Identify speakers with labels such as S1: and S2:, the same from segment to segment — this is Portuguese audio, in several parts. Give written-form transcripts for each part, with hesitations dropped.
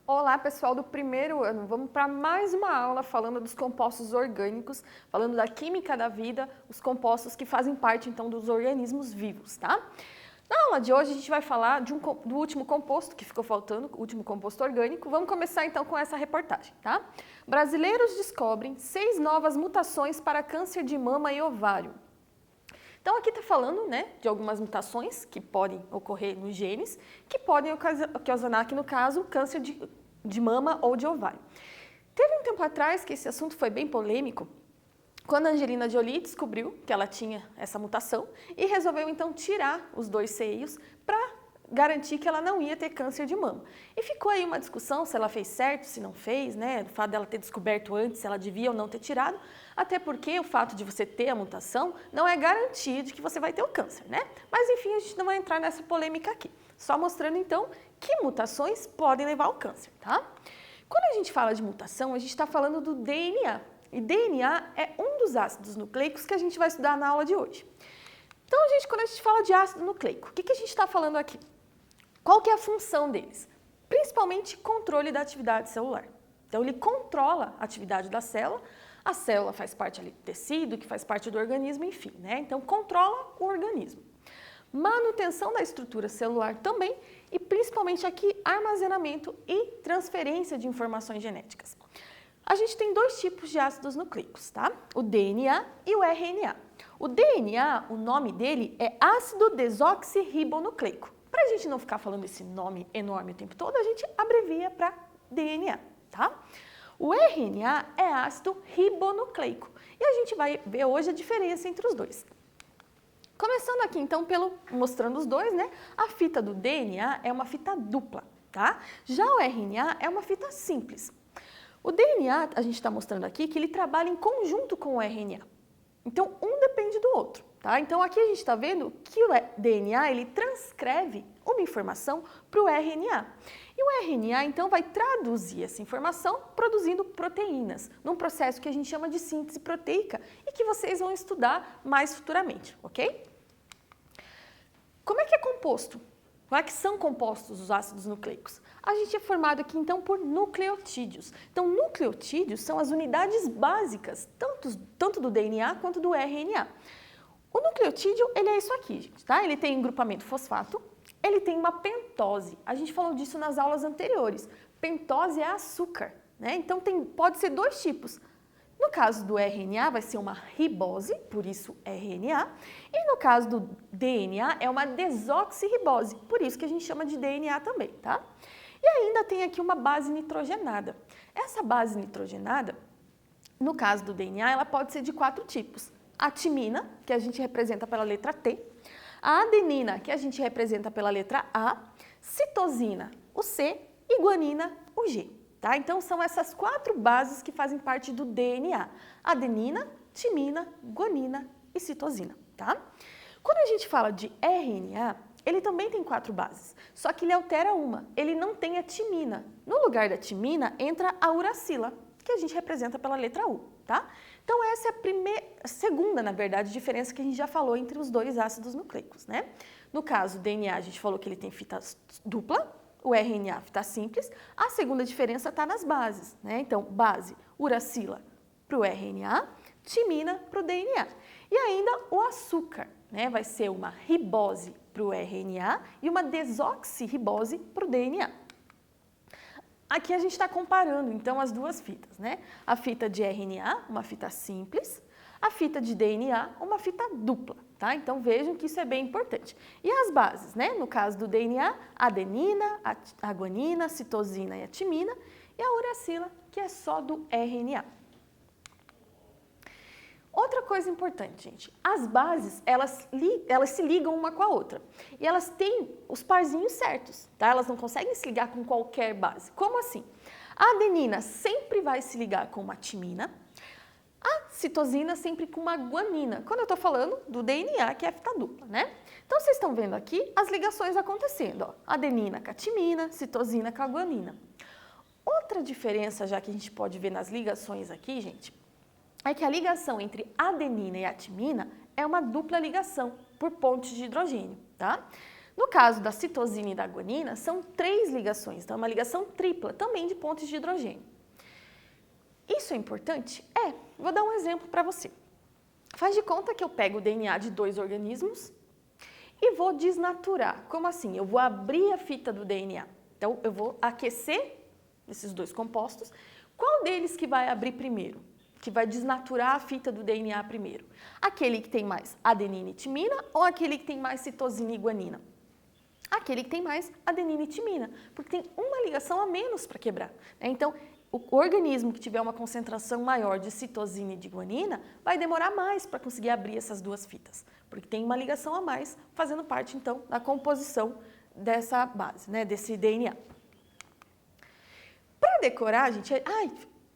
S1: Olá, pessoal do primeiro ano. Vamos para mais uma aula falando dos compostos orgânicos, falando da química da vida, os compostos que fazem parte então dos organismos vivos, tá? Na aula de hoje a gente vai falar do último composto que ficou faltando, o último composto orgânico. Vamos começar então com essa reportagem, tá? Brasileiros descobrem 6 novas mutações para câncer de mama e ovário. Então aqui está falando, né, de algumas mutações que podem ocorrer nos genes, que podem ocasionar aqui no caso câncer de mama ou de ovário. Teve um tempo atrás que esse assunto foi bem polêmico, quando a Angelina Jolie descobriu que ela tinha essa mutação e resolveu então tirar os 2 seios para garantir que ela não ia ter câncer de mama. E ficou aí uma discussão se ela fez certo, se não fez, né? O fato dela ter descoberto antes, se ela devia ou não ter tirado, até porque o fato de você ter a mutação não é garantia de que você vai ter o câncer, né? Mas enfim, a gente não vai entrar nessa polêmica aqui. Só mostrando então que mutações podem levar ao câncer, tá? Quando a gente fala de mutação, a gente está falando do DNA. E DNA é um dos ácidos nucleicos que a gente vai estudar na aula de hoje. Então, quando a gente fala de ácido nucleico, o que a gente está falando aqui? Qual que é a função deles? Principalmente controle da atividade celular. Então, ele controla a atividade da célula, a célula faz parte ali do tecido, que faz parte do organismo, enfim, né? Então, controla o organismo. Manutenção da estrutura celular também e principalmente aqui armazenamento e transferência de informações genéticas. A gente tem 2 tipos de ácidos nucleicos, tá? O DNA e o RNA. O DNA, o nome dele é ácido desoxirribonucleico. Para a gente não ficar falando esse nome enorme o tempo todo, a gente abrevia para DNA, tá? O RNA é ácido ribonucleico e a gente vai ver hoje a diferença entre os dois. Começando aqui então mostrando os dois, né? A fita do DNA é uma fita dupla, tá? Já o RNA é uma fita simples. O DNA, a gente está mostrando aqui que ele trabalha em conjunto com o RNA. Então, um depende do outro, tá? Então, aqui a gente está vendo que o DNA, ele transcreve uma informação para o RNA. E o RNA, então, vai traduzir essa informação produzindo proteínas, num processo que a gente chama de síntese proteica e que vocês vão estudar mais futuramente, ok? Como é que é composto? Como é que são compostos os ácidos nucleicos? A gente é formado aqui, então, por nucleotídeos. Então, nucleotídeos são as unidades básicas, tanto do DNA quanto do RNA. O nucleotídeo, ele é isso aqui, gente, tá? Ele tem grupamento fosfato, ele tem uma pentose. A gente falou disso nas aulas anteriores. Pentose é açúcar, né? Então, pode ser 2 tipos. No caso do RNA, vai ser uma ribose, por isso RNA. E no caso do DNA, é uma desoxirribose, por isso que a gente chama de DNA também, tá? E ainda tem aqui uma base nitrogenada. Essa base nitrogenada, no caso do DNA, ela pode ser de 4 tipos. A timina, que a gente representa pela letra T. A adenina, que a gente representa pela letra A. Citosina, o C. E guanina, o G. Tá? Então, são essas 4 bases que fazem parte do DNA. Adenina, timina, guanina e citosina. Tá? Quando a gente fala de RNA, ele também tem 4 bases, só que ele altera uma, ele não tem a timina. No lugar da timina entra a uracila, que a gente representa pela letra U. Tá? Então, essa é a segunda, na verdade, diferença que a gente já falou entre os 2 ácidos nucleicos. Né? No caso, o DNA, a gente falou que ele tem fita dupla, o RNA fita simples. A segunda diferença está nas bases, né? Então, base, uracila para o RNA, timina para o DNA. E ainda o açúcar, né? Vai ser uma ribose para o RNA e uma desoxirribose para o DNA. Aqui a gente está comparando, então, as 2 fitas, né? A fita de RNA, uma fita simples, a fita de DNA, uma fita dupla, tá? Então, vejam que isso é bem importante. E as bases, né? No caso do DNA, a adenina, a guanina, a citosina e a timina, e a uracila, que é só do RNA. Outra coisa importante, gente, as bases, elas se ligam uma com a outra e elas têm os parzinhos certos, tá? Elas não conseguem se ligar com qualquer base. Como assim? A adenina sempre vai se ligar com uma timina, a citosina sempre com uma guanina, quando eu estou falando do DNA, que é a fita dupla, né? Então, vocês estão vendo aqui as ligações acontecendo, ó, adenina com a timina, citosina com a guanina. Outra diferença, já que a gente pode ver nas ligações aqui, gente, é que a ligação entre adenina e a timina é uma dupla ligação por pontes de hidrogênio, tá? No caso da citosina e da guanina, são 3 ligações, então é uma ligação tripla, também de pontes de hidrogênio. Isso é importante? É. Vou dar um exemplo para você. Faz de conta que eu pego o DNA de 2 organismos e vou desnaturar. Como assim? Eu vou abrir a fita do DNA. Então, eu vou aquecer esses 2 compostos. Qual deles que vai abrir primeiro? Que vai desnaturar a fita do DNA primeiro? Aquele que tem mais adenina e timina ou aquele que tem mais citosina e guanina? Aquele que tem mais adenina e timina, porque tem uma ligação a menos para quebrar, né? Então, o organismo que tiver uma concentração maior de citosina e de guanina vai demorar mais para conseguir abrir essas 2 fitas, porque tem uma ligação a mais fazendo parte, então, da composição dessa base, né, desse DNA. Para decorar, gente,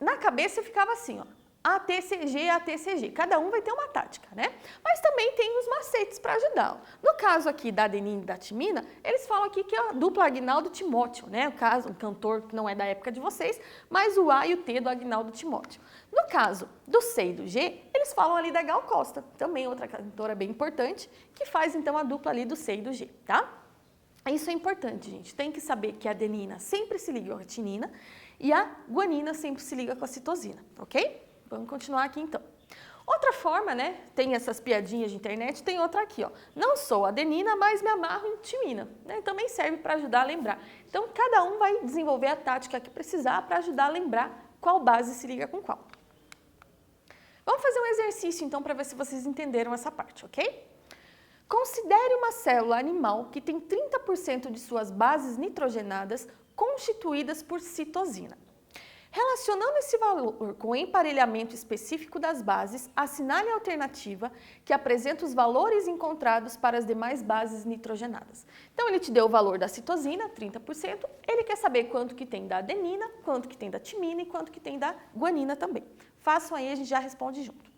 S1: na cabeça eu ficava assim, ó, ATCG, ATCG. Cada um vai ter uma tática, né? Mas também tem os macetes para ajudar. No caso aqui da adenina e da timina, eles falam aqui que é a dupla Agnaldo Timóteo, né? O caso, um cantor que não é da época de vocês, mas o A e o T do Agnaldo Timóteo. No caso do C e do G, eles falam ali da Gal Costa, também outra cantora bem importante, que faz então a dupla ali do C e do G, tá? Isso é importante, gente. Tem que saber que a adenina sempre se liga com a timina e a guanina sempre se liga com a citosina, ok? Vamos continuar aqui então. Outra forma, né? Tem essas piadinhas de internet, tem outra aqui, ó. Não sou adenina, mas me amarro em timina, né? Também serve para ajudar a lembrar. Então, cada um vai desenvolver a tática que precisar para ajudar a lembrar qual base se liga com qual. Vamos fazer um exercício então para ver se vocês entenderam essa parte, ok? Considere uma célula animal que tem 30% de suas bases nitrogenadas constituídas por citosina. Relacionando esse valor com o emparelhamento específico das bases, assinale a alternativa que apresenta os valores encontrados para as demais bases nitrogenadas. Então, ele te deu o valor da citosina, 30%, ele quer saber quanto que tem da adenina, quanto que tem da timina e quanto que tem da guanina também. Façam aí, a gente já responde junto.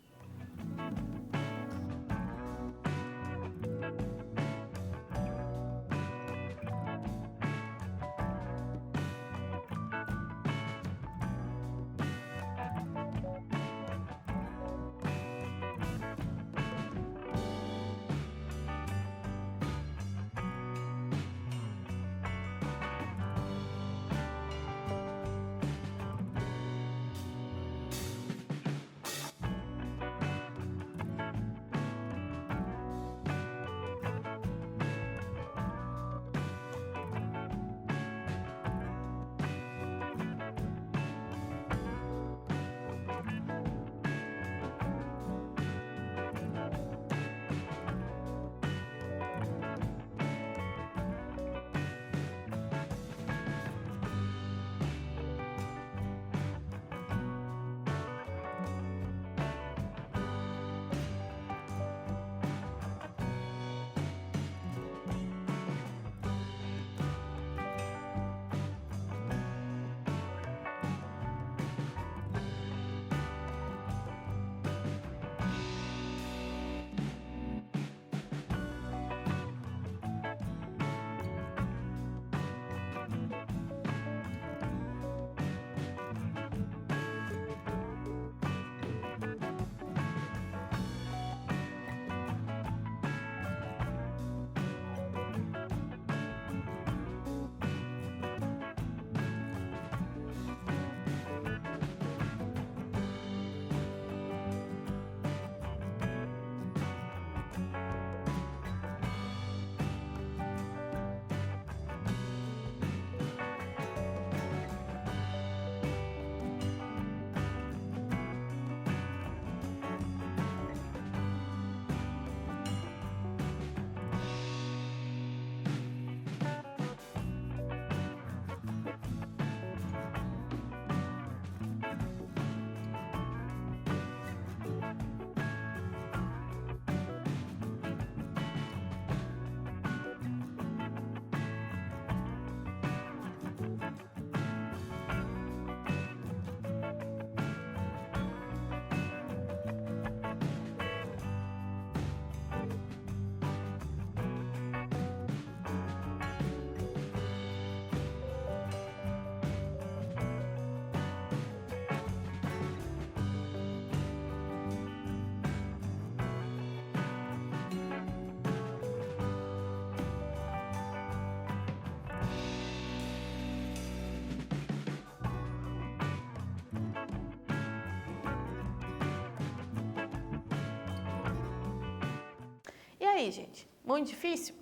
S1: aí, gente? Muito difícil?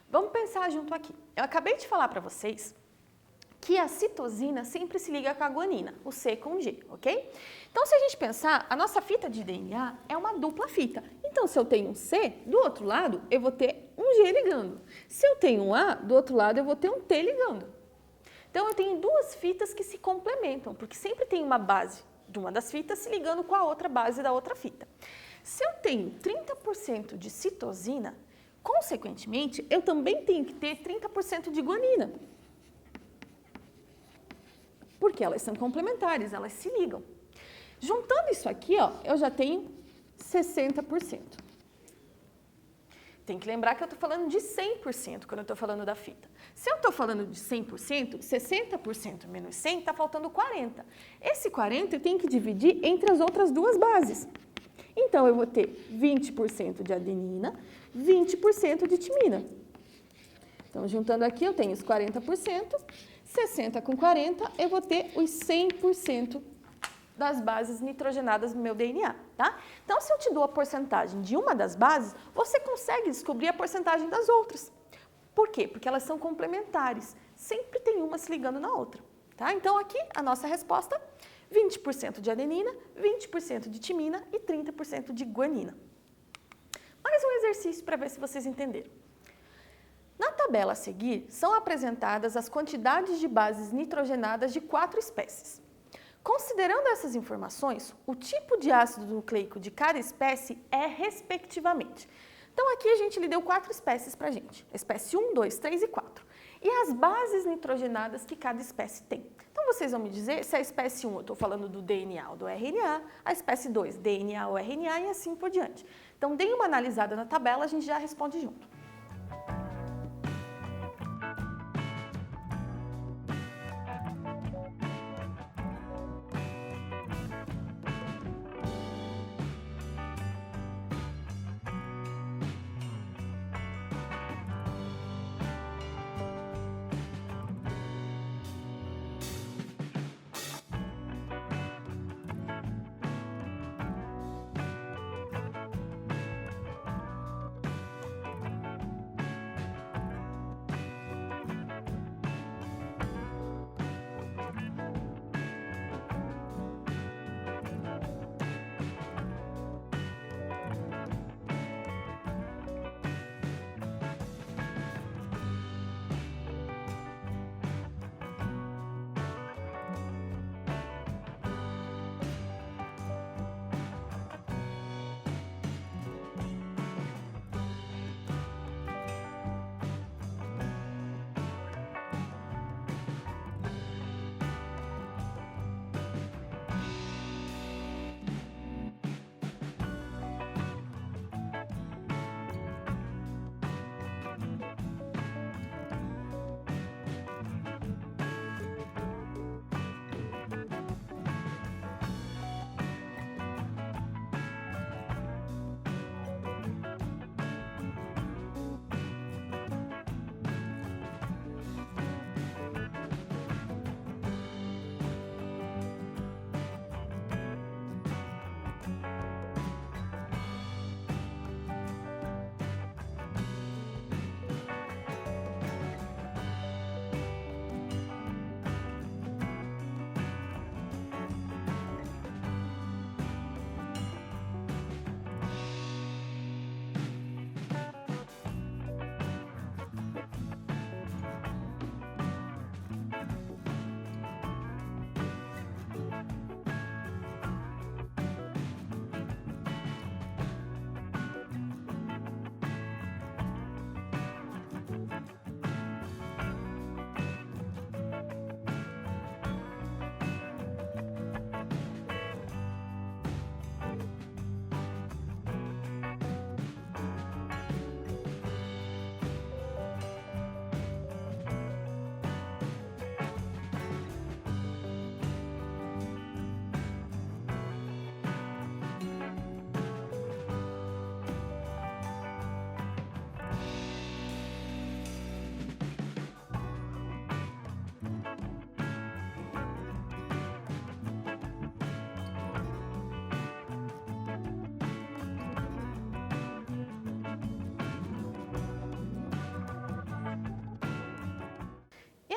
S1: Vamos pensar junto aqui. Eu acabei de falar para vocês que a citosina sempre se liga com a guanina, o C com G, ok? Então, se a gente pensar, a nossa fita de DNA é uma dupla fita. Então, se eu tenho um C, do outro lado eu vou ter um G ligando. Se eu tenho um A, do outro lado eu vou ter um T ligando. Então, eu tenho duas fitas que se complementam, porque sempre tem uma base de uma das fitas se ligando com a outra base da outra fita. Se eu tenho 30% de citosina, consequentemente, eu também tenho que ter 30% de guanina. Porque elas são complementares, elas se ligam. Juntando isso aqui, ó, eu já tenho 60%. Tem que lembrar que eu estou falando de 100% quando eu estou falando da fita. Se eu estou falando de 100%, 60% menos 100 está faltando 40%. Esse 40% eu tenho que dividir entre as outras duas bases. Então, eu vou ter 20% de adenina, 20% de timina. Então, juntando aqui, eu tenho os 40%, 60 com 40, eu vou ter os 100% das bases nitrogenadas no meu DNA, tá? Então, se eu te dou a porcentagem de uma das bases, você consegue descobrir a porcentagem das outras. Por quê? Porque elas são complementares. Sempre tem uma se ligando na outra, tá? Então, aqui, a nossa resposta, 20% de adenina, 20% de timina e 30% de guanina. Mais um exercício para ver se vocês entenderam. Na tabela a seguir, são apresentadas as quantidades de bases nitrogenadas de 4 espécies. Considerando essas informações, o tipo de ácido nucleico de cada espécie é respectivamente. Então, aqui a gente lhe deu 4 espécies para a gente. Espécie 1, 2, 3 e 4. E as bases nitrogenadas que cada espécie tem. Então, vocês vão me dizer se a espécie 1, eu estou falando do DNA ou do RNA, a espécie 2, DNA ou RNA e assim por diante. Então, deem uma analisada na tabela, a gente já responde junto.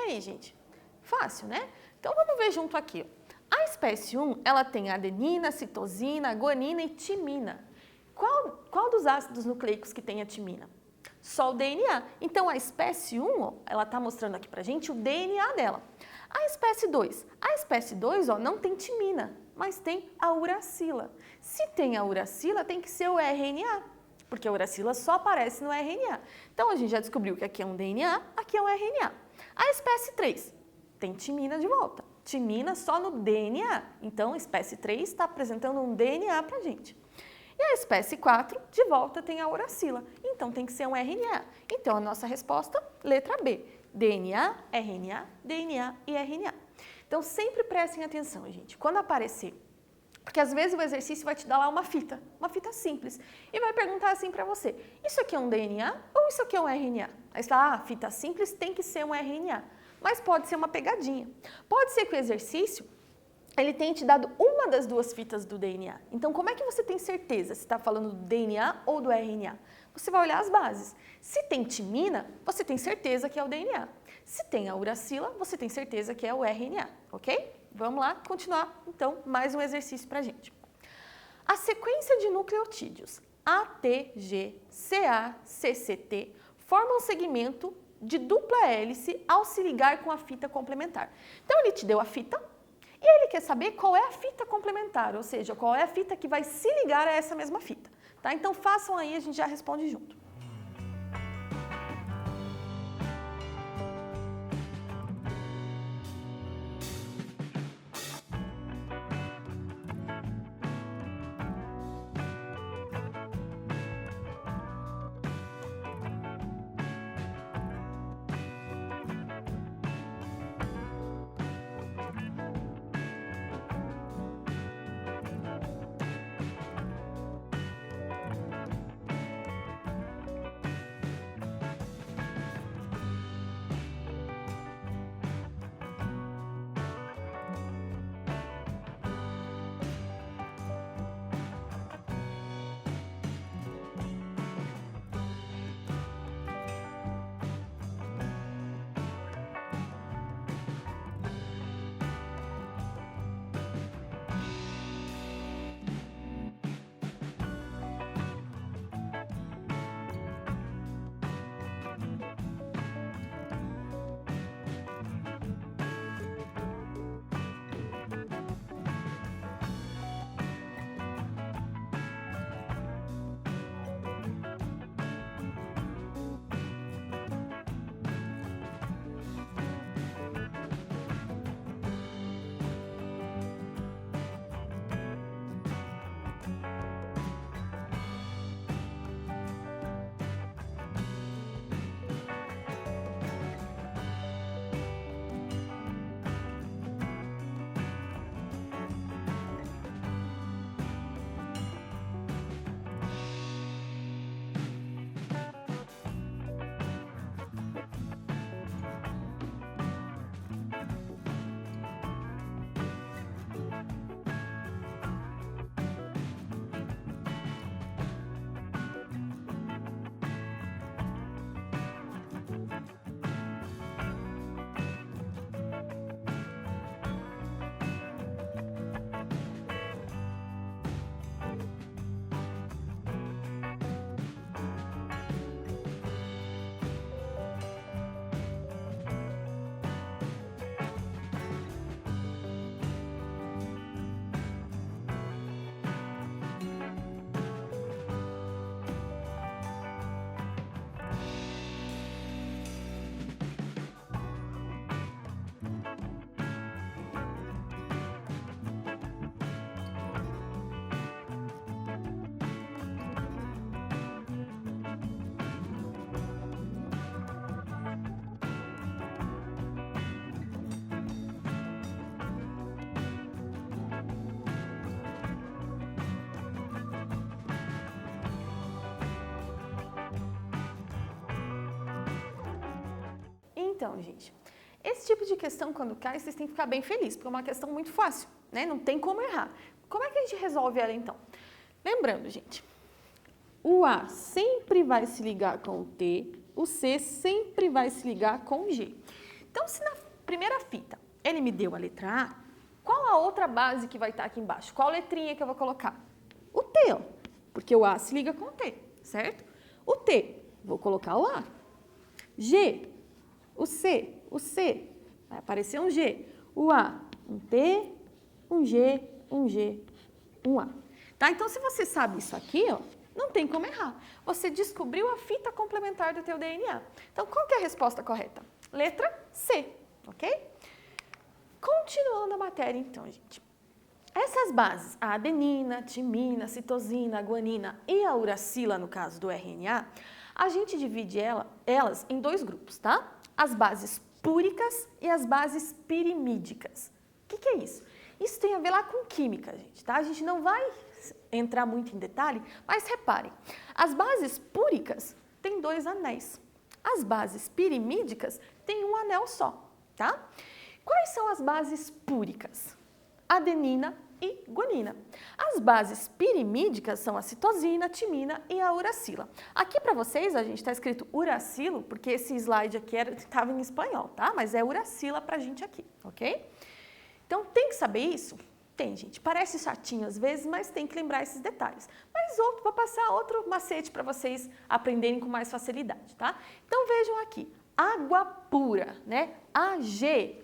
S1: aí, gente? Fácil, né? Então, vamos ver junto aqui. A espécie 1, ela tem adenina, citosina, guanina e timina. Qual dos ácidos nucleicos que tem a timina? Só o DNA. Então, a espécie 1, ó, ela está mostrando aqui pra gente o DNA dela. A espécie 2, ó, não tem timina, mas tem a uracila. Se tem a uracila, tem que ser o RNA, porque a uracila só aparece no RNA. Então, a gente já descobriu que aqui é um DNA, aqui é um RNA. A espécie 3 tem timina de volta. Timina só no DNA. Então, a espécie 3 está apresentando um DNA pra gente. E a espécie 4, de volta, tem a uracila. Então, tem que ser um RNA. Então, a nossa resposta, letra B. DNA, RNA, DNA e RNA. Então, sempre prestem atenção, gente. Quando aparecer, porque às vezes o exercício vai te dar lá uma fita simples, e vai perguntar assim para você, isso aqui é um DNA ou isso aqui é um RNA? Aí você fala, fita simples tem que ser um RNA, mas pode ser uma pegadinha. Pode ser que o exercício, ele tenha te dado uma das duas fitas do DNA. Então, como é que você tem certeza se está falando do DNA ou do RNA? Você vai olhar as bases. Se tem timina, você tem certeza que é o DNA. Se tem a uracila, você tem certeza que é o RNA, ok? Vamos lá, continuar, então, mais um exercício para a gente. A sequência de nucleotídeos ATG, CA, CCT formam um segmento de dupla hélice ao se ligar com a fita complementar. Então, ele te deu a fita e ele quer saber qual é a fita complementar, ou seja, qual é a fita que vai se ligar a essa mesma fita. Tá? Então, façam aí, a gente já responde junto. Então, gente, esse tipo de questão, quando cai, vocês têm que ficar bem felizes, porque é uma questão muito fácil, né? Não tem como errar. Como é que a gente resolve ela, então? Lembrando, gente, o A sempre vai se ligar com o T, o C sempre vai se ligar com o G. Então, se na primeira fita ele me deu a letra A, qual a outra base que vai estar aqui embaixo? Qual letrinha que eu vou colocar? O T, ó, porque o A se liga com o T, certo? O T, vou colocar o A. G, o C, vai aparecer um G. O A, um T, um G, um G, um A. Tá? Então, se você sabe isso aqui, ó, não tem como errar. Você descobriu a fita complementar do teu DNA. Então, qual que é a resposta correta? Letra C, ok? Continuando a matéria, então, gente. Essas bases, a adenina, timina, citosina, a guanina e a uracila, no caso do RNA, a gente divide elas em dois grupos, tá? As bases púricas e as bases pirimídicas. O que é isso? Isso tem a ver lá com química, gente, tá? A gente não vai entrar muito em detalhe, mas reparem, as bases púricas têm 2 anéis, as bases pirimídicas têm um anel só, tá? Quais são as bases púricas? Adenina e guanina. As bases pirimídicas são a citosina, a timina e a uracila. Aqui para vocês, a gente está escrito uracilo, porque esse slide aqui estava em espanhol, tá? Mas é uracila para a gente aqui, ok? Então, tem que saber isso? Tem, gente. Parece chatinho às vezes, mas tem que lembrar esses detalhes. Mas vou passar outro macete para vocês aprenderem com mais facilidade, tá? Então, vejam aqui. Água pura, né? AG,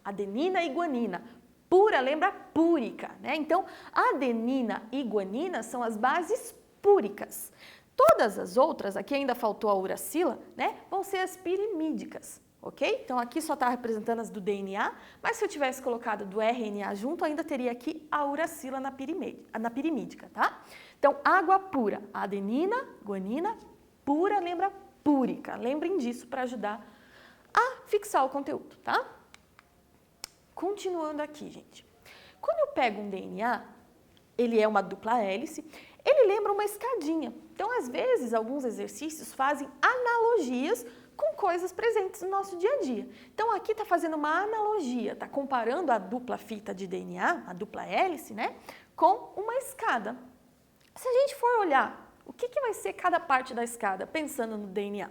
S1: adenina e guanina. Pura lembra púrica, né? Então, adenina e guanina são as bases púricas. Todas as outras, aqui ainda faltou a uracila, né? Vão ser as pirimídicas, ok? Então, aqui só está representando as do DNA, mas se eu tivesse colocado do RNA junto, ainda teria aqui a uracila na pirimídica, tá? Então, água pura, adenina, guanina, pura lembra púrica. Lembrem disso para ajudar a fixar o conteúdo, tá? Continuando aqui, gente. Quando eu pego um DNA, ele é uma dupla hélice, ele lembra uma escadinha. Então, às vezes, alguns exercícios fazem analogias com coisas presentes no nosso dia a dia. Então, aqui está fazendo uma analogia, está comparando a dupla fita de DNA, a dupla hélice, né, com uma escada. Se a gente for olhar o que vai ser cada parte da escada, pensando no DNA,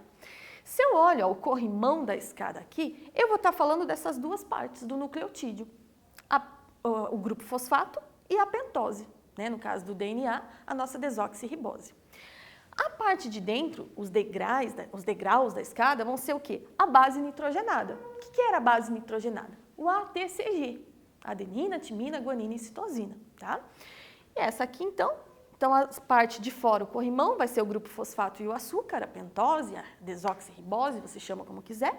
S1: se eu olho o corrimão da escada aqui, eu vou estar falando dessas duas partes do nucleotídeo, o grupo fosfato e a pentose, né? No caso do DNA, a nossa desoxirribose. A parte de dentro, os degraus da escada vão ser o quê? A base nitrogenada. O que era a base nitrogenada? O ATCG, adenina, timina, guanina e citosina, tá? E essa aqui, então, a parte de fora, o corrimão, vai ser o grupo fosfato e o açúcar, a pentose, a desoxirribose, você chama como quiser,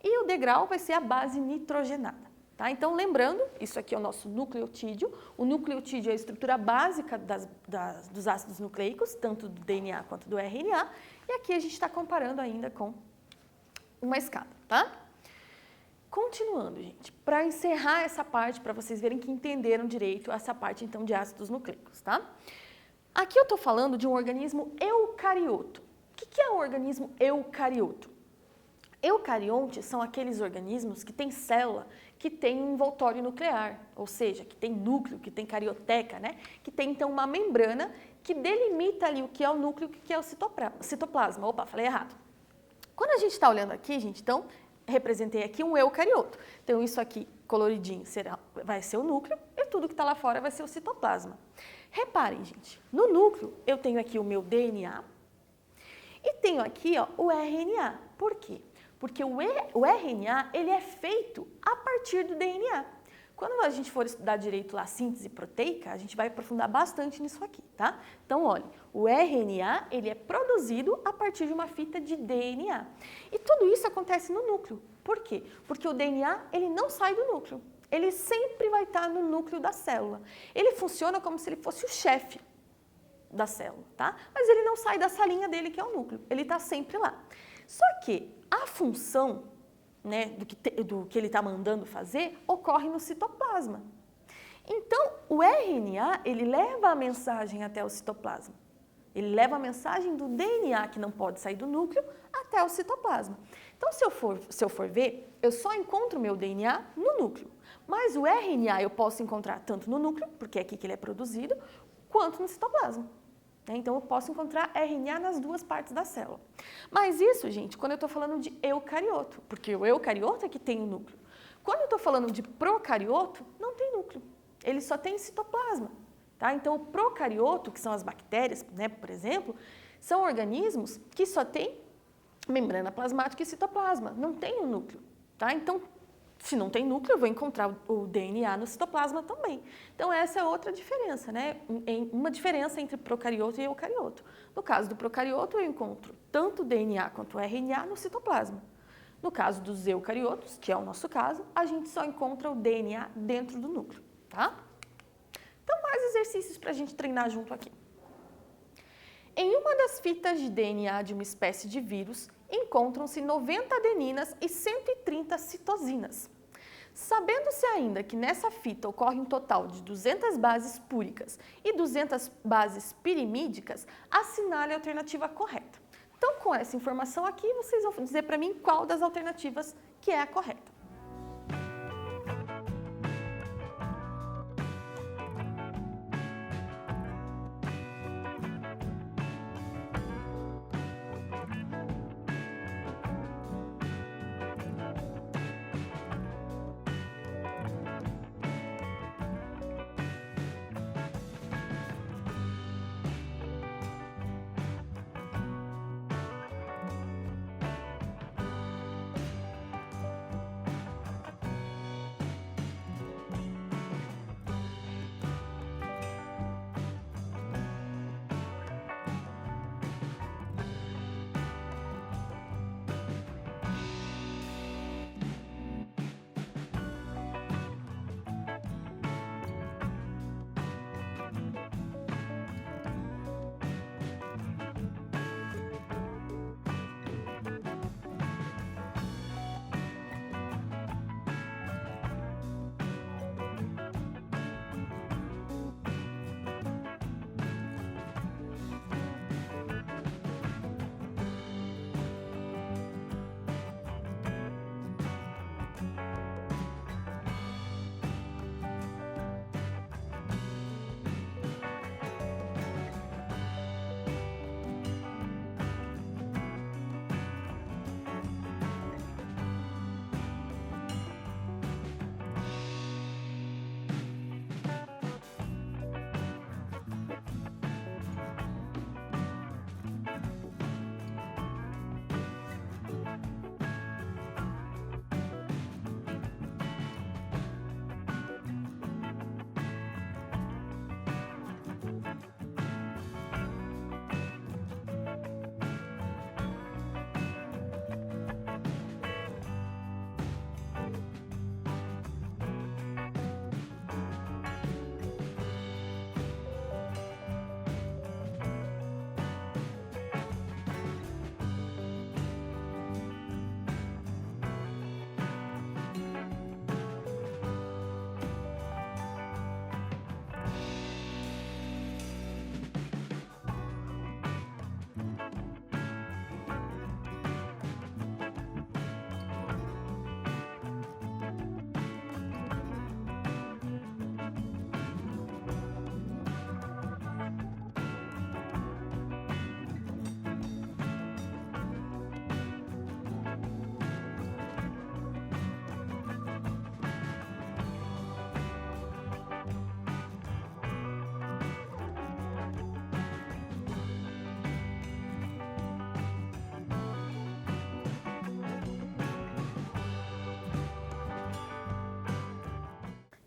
S1: e o degrau vai ser a base nitrogenada, tá? Então, lembrando, isso aqui é o nosso nucleotídeo. O nucleotídeo é a estrutura básica dos ácidos nucleicos, tanto do DNA quanto do RNA, e aqui a gente está comparando ainda com uma escada, tá? Continuando, gente, para encerrar essa parte, para vocês verem que entenderam direito essa parte, então, de ácidos nucleicos, tá? Aqui eu estou falando de um organismo eucarioto. O que é um organismo eucarioto? Eucariontes são aqueles organismos que têm célula, que tem um envoltório nuclear, ou seja, que tem núcleo, que tem carioteca, né? Que tem, então, uma membrana que delimita ali o que é o núcleo e o que é o citoplasma. Opa, falei errado. Quando a gente está olhando aqui, gente, então, representei aqui um eucarioto. Então, isso aqui, coloridinho, vai ser o núcleo e tudo que está lá fora vai ser o citoplasma. Reparem, gente, no núcleo eu tenho aqui o meu DNA e tenho aqui, ó, o RNA. Por quê? Porque o RNA, ele é feito a partir do DNA. Quando a gente for estudar direito lá a síntese proteica, a gente vai aprofundar bastante nisso aqui, tá? Então, olha, o RNA, ele é produzido a partir de uma fita de DNA. E tudo isso acontece no núcleo. Por quê? Porque o DNA, ele não sai do núcleo. Ele sempre vai estar no núcleo da célula. Ele funciona como se ele fosse o chefe da célula, tá? Mas ele não sai da salinha dele, que é o núcleo. Ele está sempre lá. Só que a função, né, do que ele está mandando fazer ocorre no citoplasma. Então, o RNA, ele leva a mensagem até o citoplasma. Ele leva a mensagem do DNA, que não pode sair do núcleo, até o citoplasma. Então, se eu for ver, eu só encontro o meu DNA no núcleo. Mas o RNA eu posso encontrar tanto no núcleo, porque é aqui que ele é produzido, quanto no citoplasma. né? Então, eu posso encontrar RNA nas duas partes da célula. Mas isso, gente, quando eu estou falando de eucarioto, porque o eucarioto é que tem o núcleo. Quando eu estou falando de procarioto, não tem núcleo. Ele só tem citoplasma. Tá? Então, o procarioto, que são as bactérias, né, por exemplo, são organismos que só têm membrana plasmática e citoplasma, não tem um núcleo. Tá? Então, se não tem núcleo, eu vou encontrar o DNA no citoplasma também. Então, essa é outra diferença, né? Uma diferença entre procarioto e eucarioto. No caso do procarioto, eu encontro tanto DNA quanto RNA no citoplasma. No caso dos eucariotos, que é o nosso caso, a gente só encontra o DNA dentro do núcleo, tá? Então, mais exercícios para a gente treinar junto aqui. Em uma das fitas de DNA de uma espécie de vírus, encontram-se 90 adeninas e 130 citosinas. Sabendo-se ainda que nessa fita ocorre um total de 200 bases púricas e 200 bases pirimídicas, assinale a alternativa correta. Então, com essa informação aqui, vocês vão dizer para mim qual das alternativas que é a correta.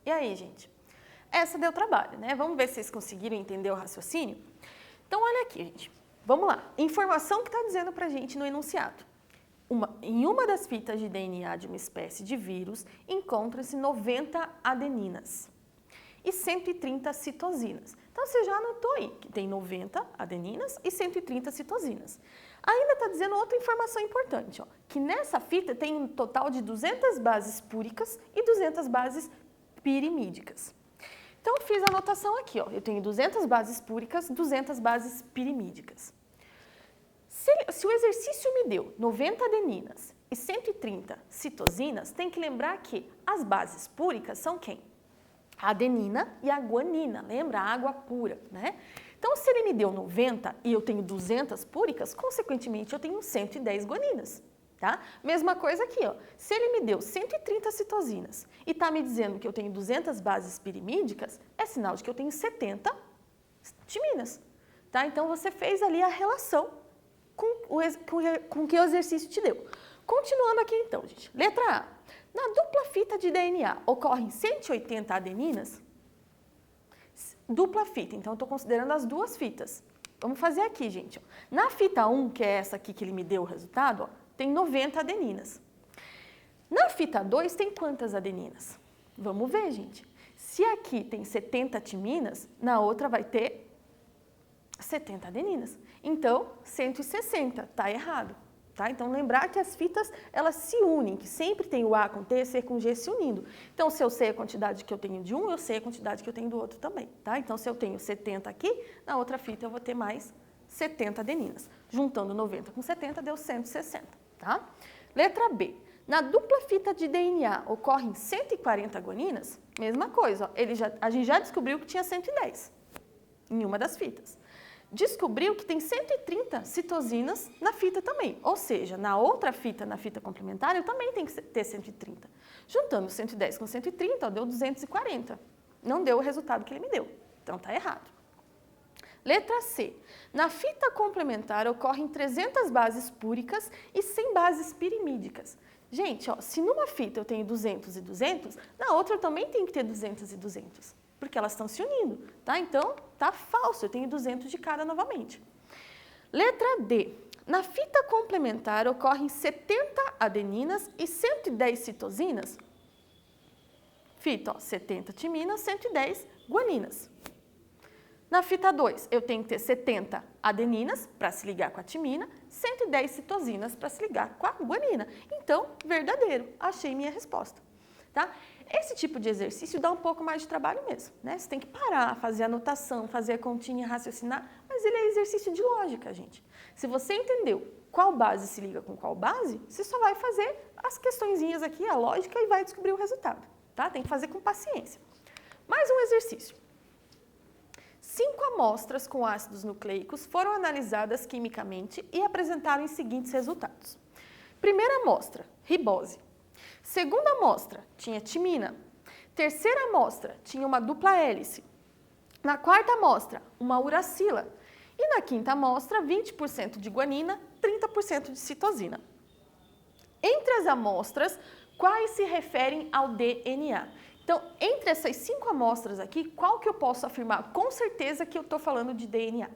S1: E aí, gente? Essa deu trabalho, né? Vamos ver se vocês conseguiram entender o raciocínio? Então, olha aqui, gente. Vamos lá. Informação que está dizendo para a gente no enunciado. Em uma das fitas de DNA de uma espécie de vírus, encontram-se 90 adeninas e 130 citosinas. Então, você já anotou aí que tem 90 adeninas e 130 citosinas. Ainda está dizendo outra informação importante, ó, que nessa fita tem um total de 200 bases púricas e 200 bases pirimídicas. Então, eu fiz a anotação aqui, ó. Eu tenho 200 bases púricas, 200 bases pirimídicas. Se o exercício me deu 90 adeninas e 130 citosinas, tem que lembrar que as bases púricas são quem? A adenina e a guanina, lembra? A água pura, né? Então, Então, se ele me deu 90 e eu tenho 200 púricas, consequentemente eu tenho 110 guaninas. Tá? Mesma coisa aqui, ó. Se ele me deu 130 citosinas e está me dizendo que eu tenho 200 bases pirimídicas, é sinal de que eu tenho 70 timinas. Tá? Então, você fez ali a relação com que o exercício te deu. Continuando aqui então, gente. Letra A. Na dupla fita de DNA ocorrem 180 adeninas? Dupla fita, então eu estou considerando as duas fitas. Vamos fazer aqui, gente. Na fita 1, que é essa aqui que ele me deu o resultado, ó, tem 90 adeninas. Na fita 2 tem quantas adeninas? Vamos ver, gente. Se aqui tem 70 timinas, na outra vai ter 70 adeninas. Então, 160, está errado. Tá? Então, lembrar que as fitas, elas se unem, que sempre tem o A com T, C com G se unindo. Então, se eu sei a quantidade que eu tenho de um, eu sei a quantidade que eu tenho do outro também. Tá? Então, se eu tenho 70 aqui, na outra fita eu vou ter mais 70 adeninas. Juntando 90 com 70, deu 160. Tá? Letra B. Na dupla fita de DNA ocorrem 140 guaninas? Mesma coisa, ó, a gente já descobriu que tinha 110 em uma das fitas. Descobriu que tem 130 citosinas na fita também, ou seja, na outra fita, na fita complementar, eu também tenho que ter 130. Juntando 110 com 130, ó, deu 240. Não deu o resultado que ele me deu, então está errado. Letra C. Na fita complementar ocorrem 300 bases púricas e 100 bases pirimídicas. Gente, ó, se numa fita eu tenho 200 e 200, na outra eu também tenho que ter 200 e 200, porque elas estão se unindo, tá? Então, tá falso, eu tenho 200 de cada novamente. Letra D. Na fita complementar ocorrem 70 adeninas e 110 citosinas. Fita, ó, 70 timinas, 110 guaninas. Na fita 2, eu tenho que ter 70 adeninas para se ligar com a timina, 110 citosinas para se ligar com a guanina. Então, verdadeiro, achei minha resposta. Tá? Esse tipo de exercício dá um pouco mais de trabalho mesmo, né? Você tem que parar, fazer anotação, fazer a continha, raciocinar, mas ele é exercício de lógica, gente. Se você entendeu qual base se liga com qual base, você só vai fazer as questõezinhas aqui, a lógica, e vai descobrir o resultado, tá? Tem que fazer com paciência. Mais um exercício. 5 amostras com ácidos nucleicos foram analisadas quimicamente e apresentaram os seguintes resultados. Primeira amostra, ribose. Segunda amostra, tinha timina. Terceira amostra, tinha uma dupla hélice. Na quarta amostra, uma uracila. E na quinta amostra, 20% de guanina, 30% de citosina. Entre as amostras, quais se referem ao DNA? Então, entre essas 5 amostras aqui, qual que eu posso afirmar com certeza que eu estou falando de DNA?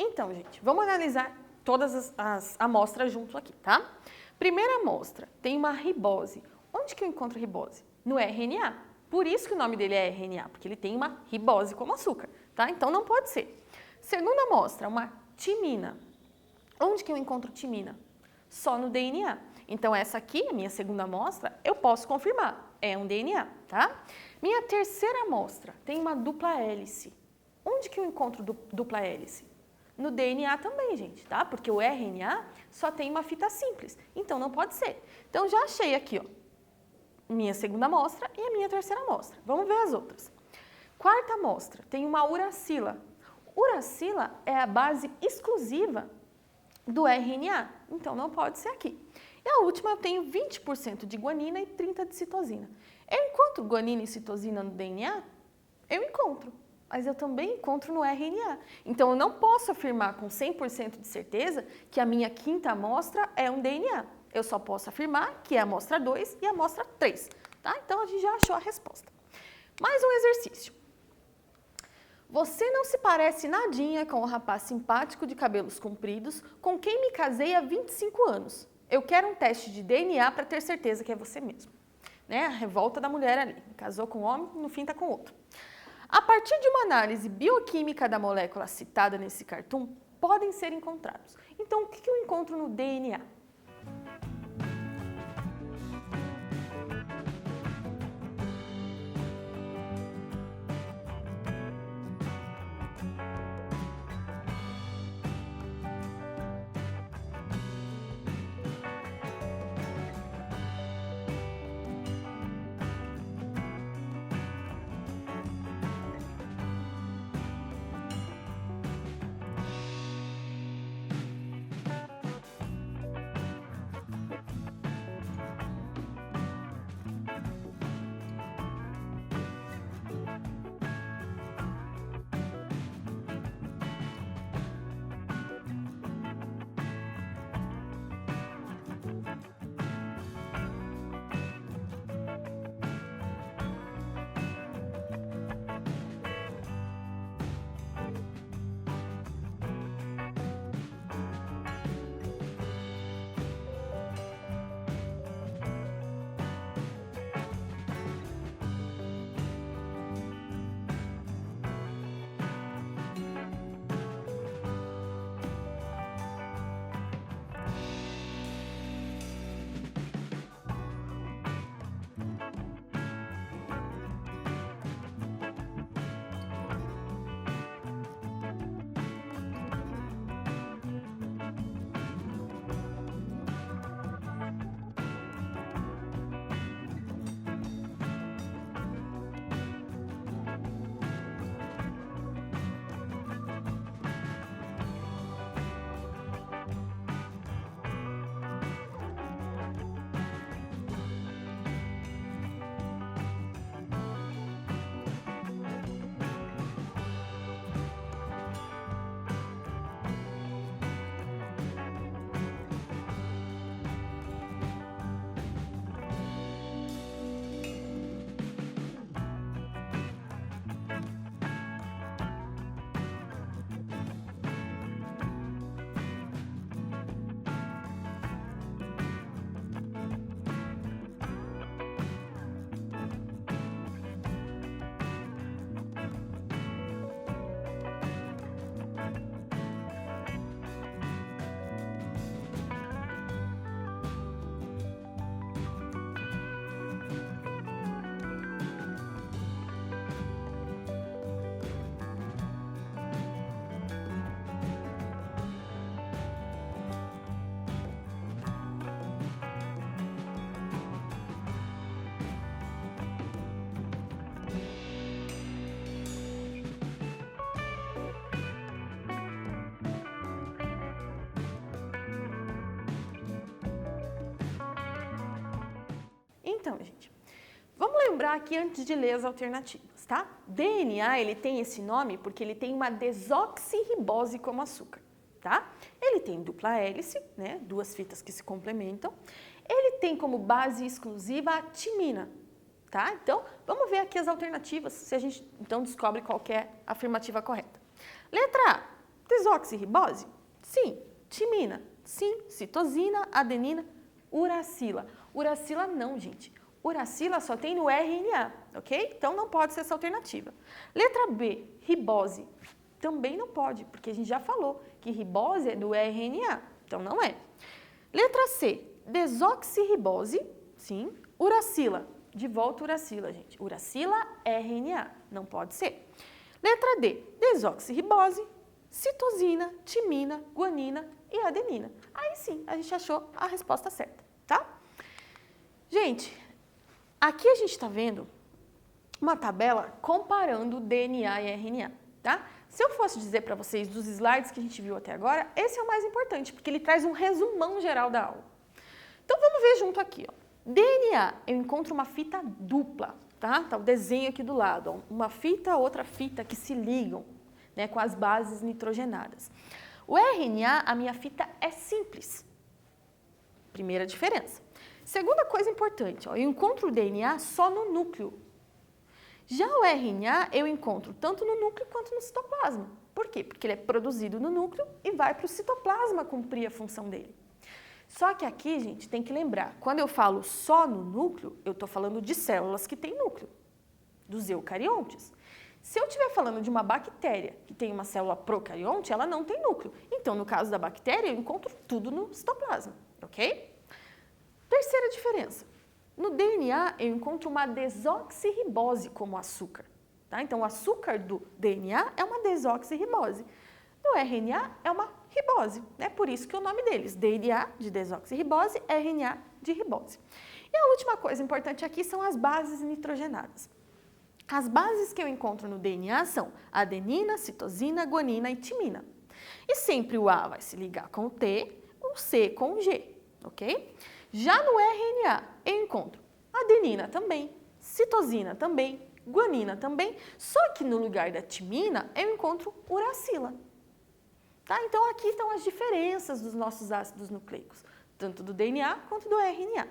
S1: Então, gente, vamos analisar todas as amostras junto aqui, tá? Primeira amostra, tem uma ribose. Onde que eu encontro ribose? No RNA. Por isso que o nome dele é RNA, porque ele tem uma ribose como açúcar, tá? Então não pode ser. Segunda amostra, uma timina. Onde que eu encontro timina? Só no DNA. Então essa aqui, a minha segunda amostra, eu posso confirmar, é um DNA, tá? Minha terceira amostra tem uma dupla hélice. Onde que eu encontro dupla hélice? No DNA também, gente, tá? Porque o RNA só tem uma fita simples, então não pode ser. Então já achei aqui, ó, minha segunda amostra e a minha terceira amostra. Vamos ver as outras. Quarta amostra, tem uma uracila. Uracila é a base exclusiva do RNA, então não pode ser aqui. E a última, eu tenho 20% de guanina e 30% de citosina. Eu encontro guanina e citosina no DNA? Eu encontro, mas eu também encontro no RNA. Então eu não posso afirmar com 100% de certeza que a minha quinta amostra é um DNA. Eu só posso afirmar que é a amostra 2 e a amostra 3, tá? Então a gente já achou a resposta. Mais um exercício. Você não se parece nadinha com um rapaz simpático de cabelos compridos com quem me casei há 25 anos. Eu quero um teste de DNA para ter certeza que é você mesmo. Né? A revolta da mulher ali. Casou com um homem, no fim está com outro. A partir de uma análise bioquímica da molécula citada nesse cartoon, podem ser encontrados. Então, o que eu encontro no DNA? Então, gente, vamos lembrar aqui antes de ler as alternativas, tá? DNA, ele tem esse nome porque ele tem uma desoxirribose como açúcar, tá? Ele tem dupla hélice, né? Duas fitas que se complementam. Ele tem como base exclusiva a timina, tá? Então, vamos ver aqui as alternativas, se a gente então descobre qual que é a afirmativa correta. Letra A, Desoxirribose? Sim. Timina? Sim. Citosina, adenina, uracila. Uracila não, gente. Uracila só tem no RNA, ok? Então não pode ser essa alternativa. Letra B, ribose. Também não pode, porque a gente já falou que ribose é do RNA, então não é. Letra C, desoxirribose, sim. Uracila, de volta uracila, gente. Uracila, RNA, não pode ser. Letra D, desoxirribose, citosina, timina, guanina e adenina. Aí sim, a gente achou a resposta certa, tá? Gente, aqui a gente está vendo uma tabela comparando DNA e RNA, tá? Se eu fosse dizer para vocês dos slides que a gente viu até agora, esse é o mais importante, porque ele traz um resumão geral da aula. Então vamos ver junto aqui, ó. DNA, eu encontro uma fita dupla, tá? Tá o desenho aqui do lado, ó. Uma fita, outra fita que se ligam, né, com as bases nitrogenadas. O RNA, a minha fita é simples. Primeira diferença. Segunda coisa importante, ó, eu encontro o DNA só no núcleo. Já o RNA eu encontro tanto no núcleo quanto no citoplasma. Por quê? Porque ele é produzido no núcleo e vai para o citoplasma cumprir a função dele. Só que aqui, gente, tem que lembrar, quando eu falo só no núcleo, eu estou falando de células que têm núcleo, dos eucariontes. Se eu estiver falando de uma bactéria que tem uma célula procarionte, ela não tem núcleo. Então, no caso da bactéria, eu encontro tudo no citoplasma, ok? Terceira diferença. No DNA, eu encontro uma desoxirribose como açúcar. Tá? Então, o açúcar do DNA é uma desoxirribose. No RNA, é uma ribose. É por isso que o nome deles, DNA de desoxirribose, RNA de ribose. E a última coisa importante aqui são as bases nitrogenadas. As bases que eu encontro no DNA são adenina, citosina, guanina e timina. E sempre o A vai se ligar com o T, o C com o G, ok? Já no RNA, eu encontro adenina também, citosina também, guanina também, só que no lugar da timina, eu encontro uracila. Tá? Então, aqui estão as diferenças dos nossos ácidos nucleicos, tanto do DNA quanto do RNA.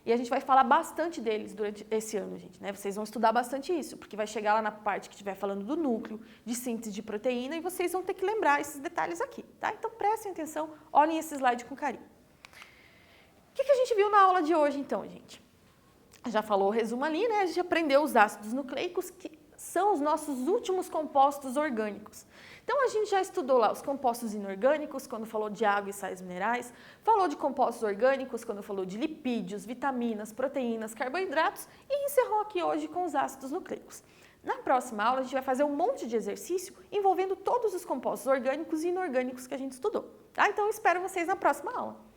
S1: E a gente vai falar bastante deles durante esse ano, gente, né? Vocês vão estudar bastante isso, porque vai chegar lá na parte que estiver falando do núcleo, de síntese de proteína, e vocês vão ter que lembrar esses detalhes aqui, tá? Então, prestem atenção, olhem esse slide com carinho. O que a gente viu na aula de hoje, então, gente? Já falou o resumo ali, né? A gente aprendeu os ácidos nucleicos, que são os nossos últimos compostos orgânicos. Então, a gente já estudou lá os compostos inorgânicos, quando falou de água e sais minerais, falou de compostos orgânicos, quando falou de lipídios, vitaminas, proteínas, carboidratos, e encerrou aqui hoje com os ácidos nucleicos. Na próxima aula, a gente vai fazer um monte de exercício envolvendo todos os compostos orgânicos e inorgânicos que a gente estudou, tá? Então, eu espero vocês na próxima aula.